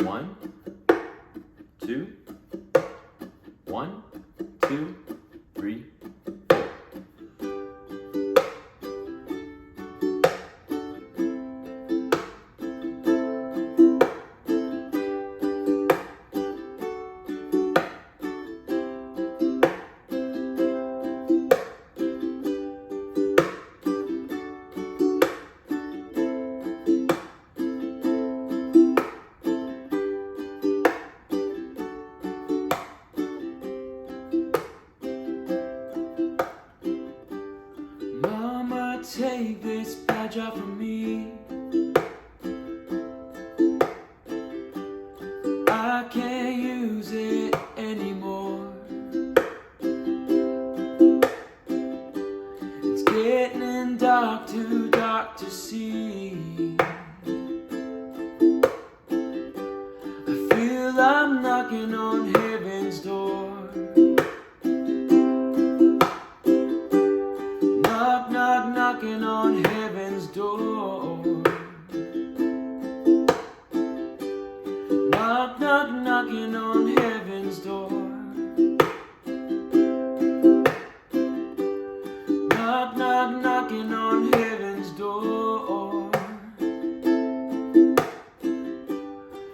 1, 2, 1, 2, 3, 4. Mama, take this badge off of me. I can't use it anymore. It's getting dark, too dark to see. I feel I'm knocking on heaven's door. Knock, knock, knocking on heaven's door. Knock, knock, knocking on heaven's door. Knock, knock, knocking on heaven's door.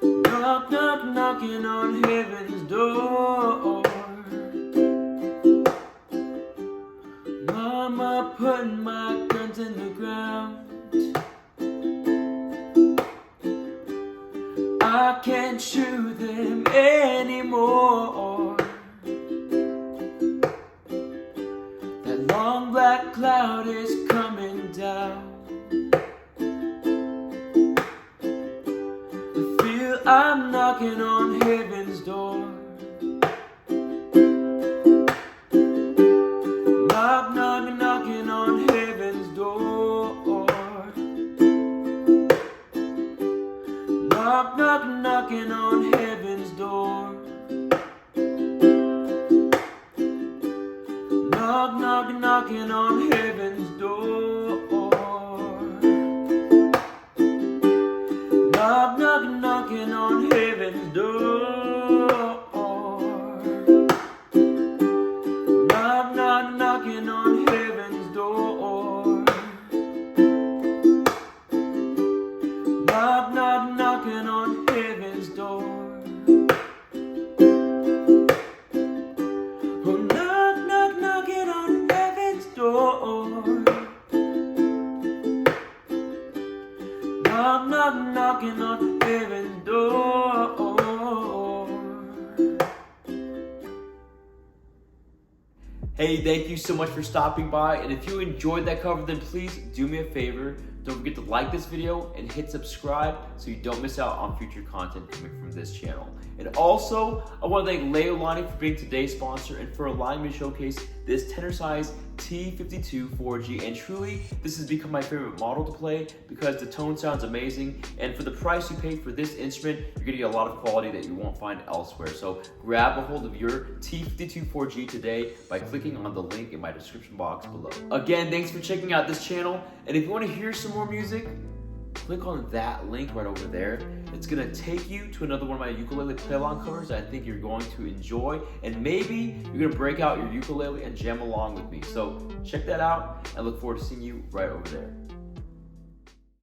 Knock, knock, knocking on heaven's door. Mama, putting my guns in the ground. I can't shoot them anymore. That long black cloud is coming down. I feel I'm knocking on heaven's door. Knock, knock, knocking on heaven's door. Knock, knock, knocking on heaven's door. Knock, knock, knocking on heaven's door. Knock, knock, knocking on heaven's door. Knock, knock, knocking on heaven's door. Knock, knock, knocking on heaven's door. Oh, knock, knock, knocking on heaven's door. Knock, knock, knocking on heaven's door. Hey, thank you so much for stopping by, and if you enjoyed that cover, then please do me a favor. Don't forget to like this video and hit subscribe so you don't miss out on future content coming from this channel. And also, I want to thank Leolani for being today's sponsor and for allowing me to showcase this tenor size T52 4G. And truly, this has become my favorite model to play because the tone sounds amazing. And for the price you pay for this instrument, you're getting a lot of quality that you won't find elsewhere. So grab a hold of your T52 4G today by clicking on the link in my description box below. Again, thanks for checking out this channel. And if you want to hear some more music, click on that link right over there. It's gonna take you to another one of my ukulele play-along covers that I think you're going to enjoy, and maybe you're gonna break out your ukulele and jam along with me. So check that out, and look forward to seeing you right over there.